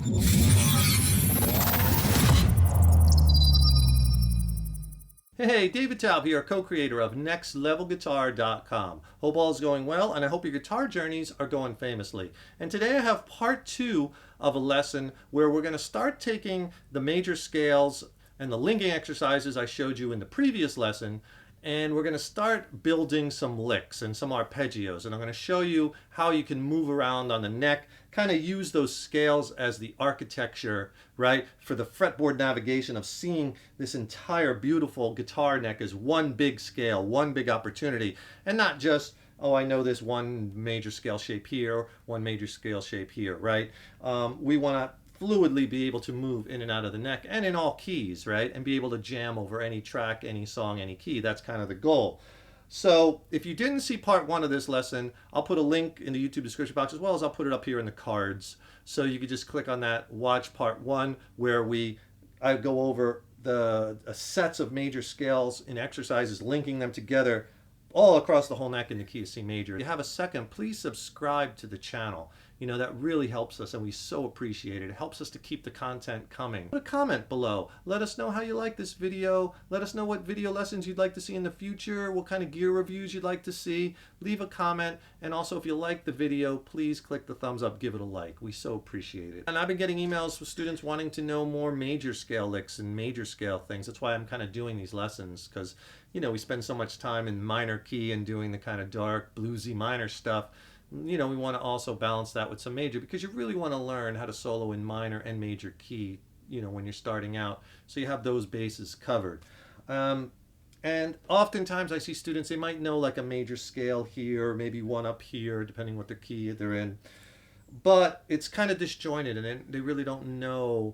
Hey, David Taub here, co-creator of NextLevelGuitar.com. Hope all is going well, and I hope your guitar journeys are going famously. And today I have part 2 of a lesson where we're going to start taking the major scales and the linking exercises I showed you in the previous lesson, and we're going to start building some licks and some arpeggios. And I'm going to show you how you can move around on the neck, kind of use those scales as the architecture, right, for the fretboard navigation of seeing this entire beautiful guitar neck as one big scale, one big opportunity, and not just, oh, I know this one major scale shape here, one major scale shape here, right? We want to fluidly be able to move in and out of the neck and in all keys, right? And be able to jam over any track, any song, any key. That's kind of the goal. So if you didn't see part 1 of this lesson, I'll put a link in the YouTube description box, as well as I'll put it up here in the cards. So you could just click on that, watch part 1, where I go over the sets of major scales in exercises, linking them together all across the whole neck in the key of C major. If you have a second, please subscribe to the channel. You know, that really helps us, and we so appreciate it. It helps us to keep the content coming. Put a comment below. Let us know how you like this video. Let us know what video lessons you'd like to see in the future, what kind of gear reviews you'd like to see. Leave a comment, and also if you like the video, please click the thumbs up, give it a like. We so appreciate it. And I've been getting emails from students wanting to know more major scale licks and major scale things. That's why I'm kind of doing these lessons, because, you know, we spend so much time in minor key and doing the kind of dark, bluesy minor stuff. You know, we want to also balance that with some major, because you really want to learn how to solo in minor and major key, you know, when you're starting out, so you have those bases covered. And oftentimes I see students, they might know like a major scale here, maybe one up here, depending what the key they're in, but it's kind of disjointed, and they really don't know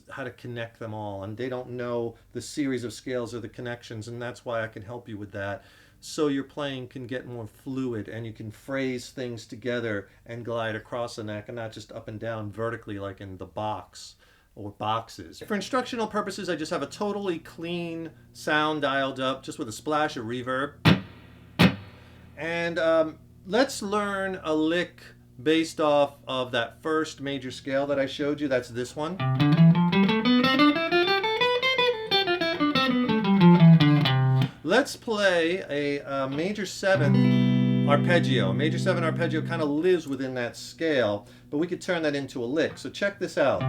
how to connect them all, and they don't know the series of scales or the connections, and that's why I can help you with that. So your playing can get more fluid, and you can phrase things together and glide across the neck, and not just up and down vertically like in the box or boxes. For instructional purposes, I just have a totally clean sound dialed up, just with a splash of reverb. And let's learn a lick based off of that first major scale that I showed you. That's this one. Let's play a major 7th arpeggio. A major 7 arpeggio kind of lives within that scale, but we could turn that into a lick. So check this out.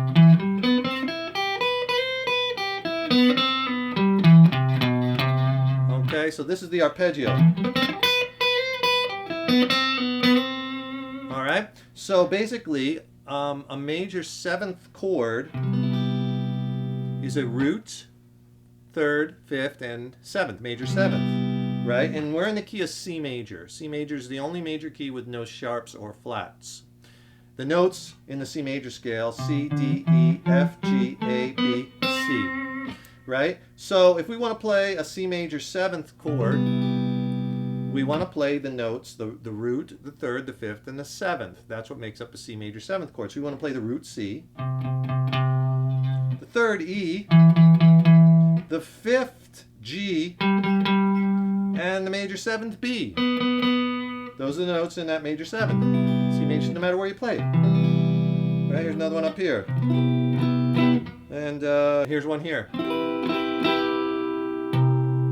Okay, so this is the arpeggio. All right, so basically a major 7th chord is a root, 3rd, 5th, and 7th, major 7th, right? And we're in the key of C major. C major is the only major key with no sharps or flats. The notes in the C major scale, C, D, E, F, G, A, B, C, right? So if we want to play a C major 7th chord, we want to play the notes, the root, the 3rd, the 5th, and the 7th. That's what makes up a C major 7th chord. So we want to play the root C, the 3rd E, the 5th G, and the major 7th B. Those are the notes in that major 7th. C major, no matter where you play it. Right, here's another one up here. And here's one here.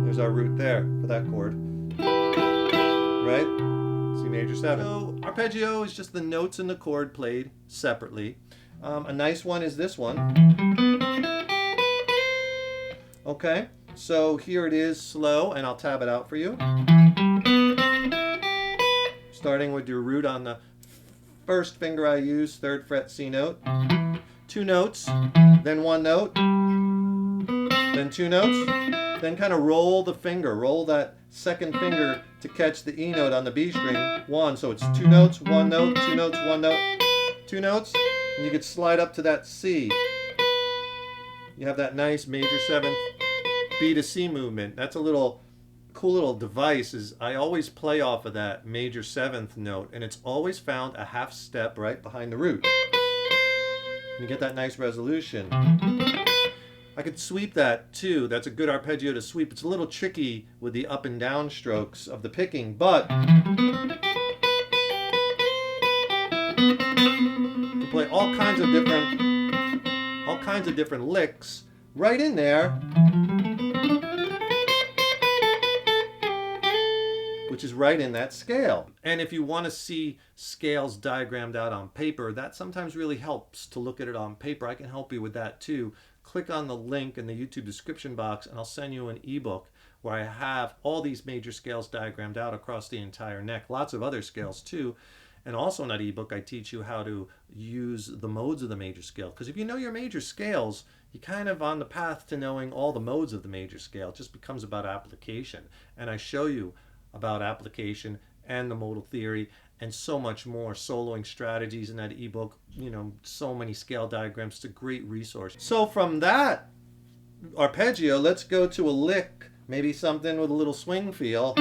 There's our root there for that chord. Right? C major 7. So arpeggio is just the notes in the chord played separately. A nice one is this one. Okay, so here it is slow, and I'll tab it out for you. Starting with your root on the first finger I use, 3rd fret C note. 2 notes, then 1 note, then 2 notes, then kind of roll the finger, roll that 2nd finger to catch the E note on the B string, 1, so it's 2 notes, 1 note, 2 notes, 1 note, 2 notes, and you could slide up to that C. You have that nice major 7th B to C movement. That's a cool little device. Is I always play off of that major 7th note, and it's always found a half step right behind the root. And you get that nice resolution. I could sweep that too. That's a good arpeggio to sweep. It's a little tricky with the up and down strokes of the picking, but you play all kinds of different all kinds of different licks right in there, which is right in that scale. And if you want to see scales diagrammed out on paper, that sometimes really helps to look at it on paper. I can help you with that too. Click on the link in the YouTube description box and I'll send you an ebook where I have all these major scales diagrammed out across the entire neck. Lots of other scales too. And also in that ebook, I teach you how to use the modes of the major scale. Because if you know your major scales, you're kind of on the path to knowing all the modes of the major scale. It just becomes about application. And I show you about application and the modal theory and so much more, soloing strategies in that ebook, you know, so many scale diagrams. It's a great resource. So from that arpeggio, let's go to a lick, maybe something with a little swing feel.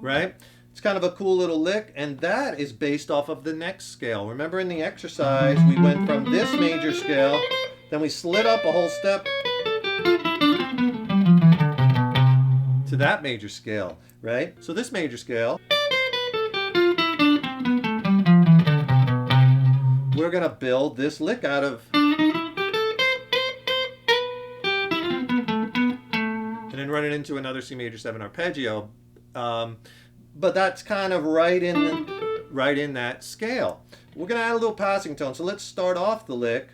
Right? It's kind of a cool little lick, and that is based off of the next scale. Remember in the exercise, we went from this major scale, then we slid up a whole step to that major scale, right? So this major scale, we're going to build this lick out of, and then run it into another C major 7 arpeggio. But that's kind of right in that scale. We're going to add a little passing tone. So let's start off the lick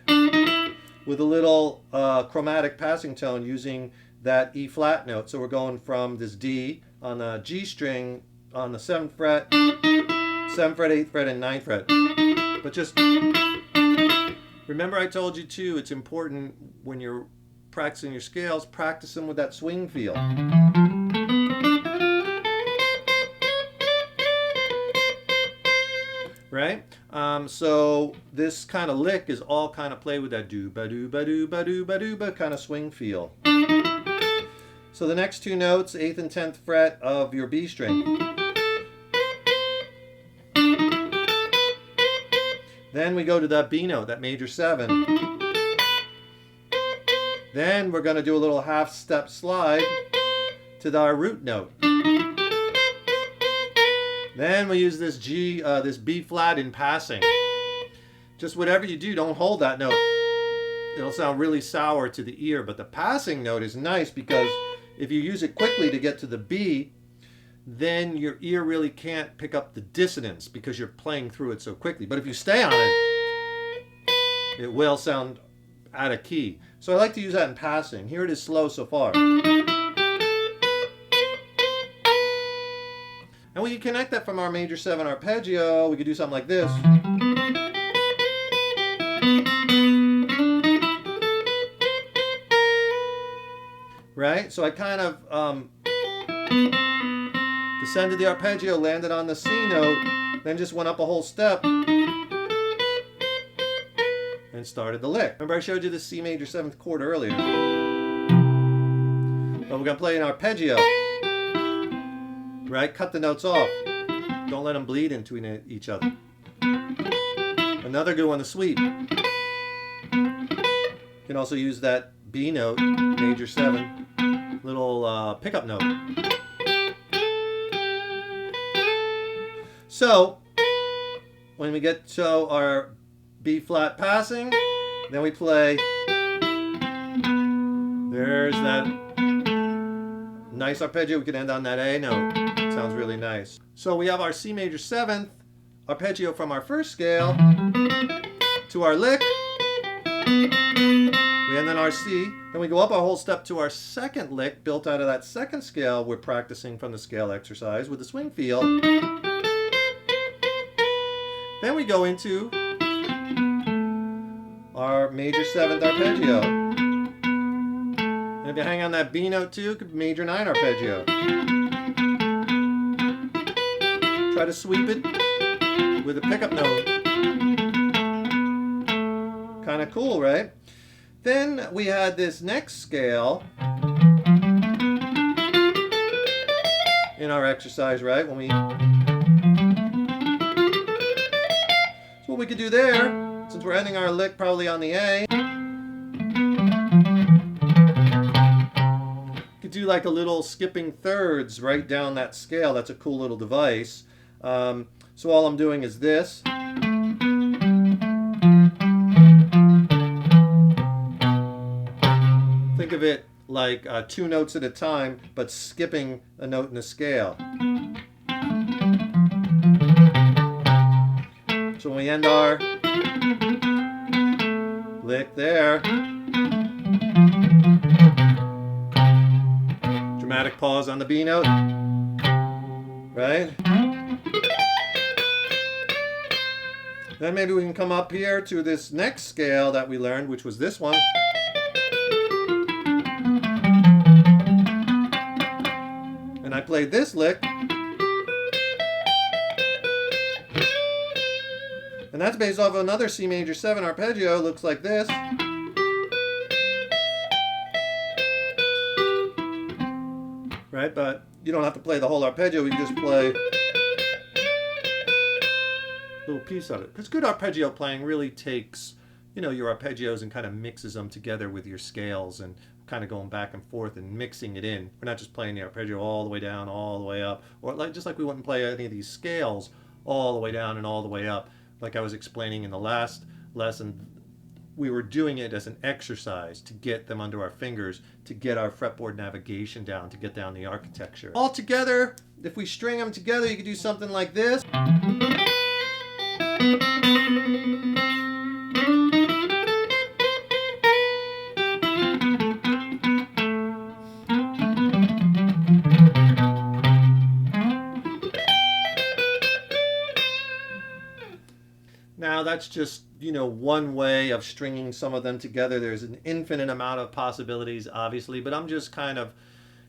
with a little chromatic passing tone using that E flat note. So we're going from this D on the G string on the 7th fret, 7th fret, 8th fret, and 9th fret. But just remember I told you too, it's important when you're practicing your scales, practice them with that swing feel. Right? So this kind of lick is all kind of play with that do-ba-do-ba-do-ba-do-ba-do-ba kind of swing feel. So the next two notes, 8th and 10th fret of your B string. Then we go to that B note, that major 7. Then we're going to do a little half step slide to our root note. Then we use this G, this B flat in passing. Just whatever you do, don't hold that note. It'll sound really sour to the ear, but the passing note is nice because if you use it quickly to get to the B, then your ear really can't pick up the dissonance because you're playing through it so quickly. But if you stay on it, it will sound out of key. So I like to use that in passing. Here it is slow so far. And we can connect that from our major 7 arpeggio. We could do something like this. Right? So I kind of descended the arpeggio, landed on the C note, then just went up a whole step and started the lick. Remember I showed you the C major 7th chord earlier. But we're going to play an arpeggio. Right? Cut the notes off. Don't let them bleed into each other. Another good one, the sweep. You can also use that B note, major 7, little pickup note. So, when we get to our B flat passing, then we play. There's that nice arpeggio. We can end on that A note. Sounds really nice. So we have our C major 7th arpeggio from our first scale to our lick. We end on our C. Then we go up a whole step to our second lick built out of that second scale we're practicing from the scale exercise with the swing feel. Then we go into our major 7th arpeggio. And if you hang on that B note too, it could be major 9 arpeggio. Try to sweep it with a pickup note. Kind of cool, right? Then we had this next scale in our exercise, right? So what we could do there, since we're ending our lick probably on the A, could do like a little skipping thirds right down that scale. That's a cool little device. So all I'm doing is this. And Think of it like 2 notes at a time, but skipping a note in the scale. So when we end our lick there, dramatic pause on the B note, right? Then maybe we can come up here to this next scale that we learned, which was this one. And I played this lick. And that's based off of another C major 7 arpeggio. Looks like this. Right? But you don't have to play the whole arpeggio. We can just play a little piece of it. Because good arpeggio playing really takes, you know, your arpeggios and kind of mixes them together with your scales and kind of going back and forth and mixing it in. We're not just playing the arpeggio all the way down, all the way up, or like just like we wouldn't play any of these scales all the way down and all the way up. Like I was explaining in the last lesson, we were doing it as an exercise to get them under our fingers, to get our fretboard navigation down, to get down the architecture. All together, if we string them together, you could do something like this. Now that's just, you know, one way of stringing some of them together. There's an infinite amount of possibilities, obviously, but I'm just kind of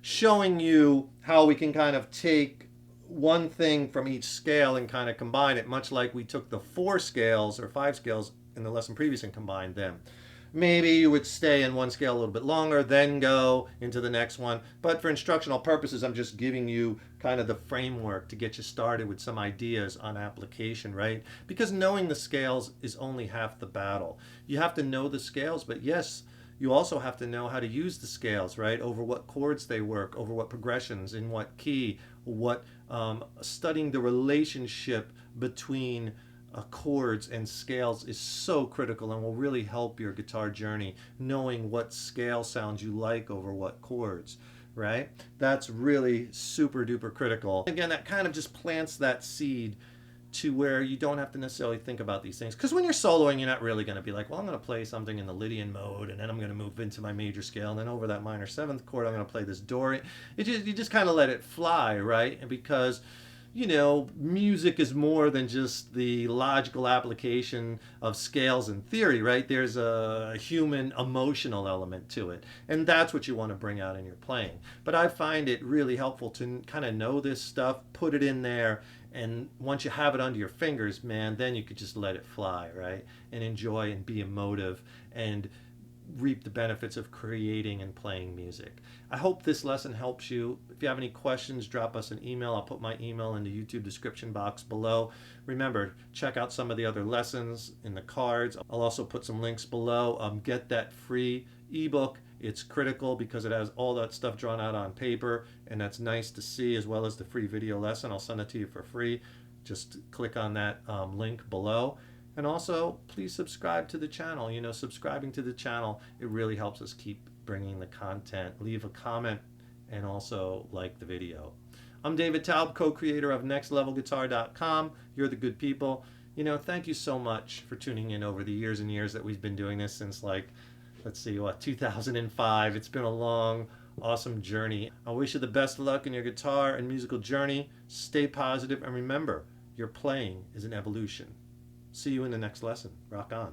showing you how we can kind of take one thing from each scale and kind of combine it, much like we took the 4 scales or 5 scales in the lesson previous and combined them. Maybe you would stay in one scale a little bit longer, then go into the next one. But for instructional purposes, I'm just giving you kind of the framework to get you started with some ideas on application, right? Because knowing the scales is only half the battle. You have to know the scales, but yes, you also have to know how to use the scales, right? Over what chords they work, over what progressions, in what key, what studying the relationship between chords and scales is so critical and will really help your guitar journey, knowing what scale sounds you like over what chords, right? That's really super duper critical. Again, that kind of just plants that seed to where you don't have to necessarily think about these things. Because when you're soloing, you're not really going to be like, well, I'm going to play something in the Lydian mode, and then I'm going to move into my major scale, and then over that minor 7th chord, I'm going to play this Dorian. You just kind of let it fly, right? And because, you know, music is more than just the logical application of scales and theory, right? There's a human emotional element to it. And that's what you want to bring out in your playing. But I find it really helpful to kind of know this stuff, put it in there, and once you have it under your fingers, man, then you could just let it fly, right? And enjoy and be emotive and reap the benefits of creating and playing music. I hope this lesson helps you. If you have any questions, drop us an email. I'll put my email in the YouTube description box below. Remember, check out some of the other lessons in the cards. I'll also put some links below. Get that free ebook. It's critical because it has all that stuff drawn out on paper, and that's nice to see, as well as the free video lesson. I'll send it to you for free. Just click on that link below. And also, please subscribe to the channel. You know, subscribing to the channel, it really helps us keep bringing the content. Leave a comment and also like the video. I'm David Taub, co-creator of nextlevelguitar.com. You're the good people. You know, thank you so much for tuning in over the years and years that we've been doing this since, like, let's see, what, 2005. It's been a long, awesome journey. I wish you the best of luck in your guitar and musical journey. Stay positive, and remember, your playing is an evolution. See you in the next lesson. Rock on.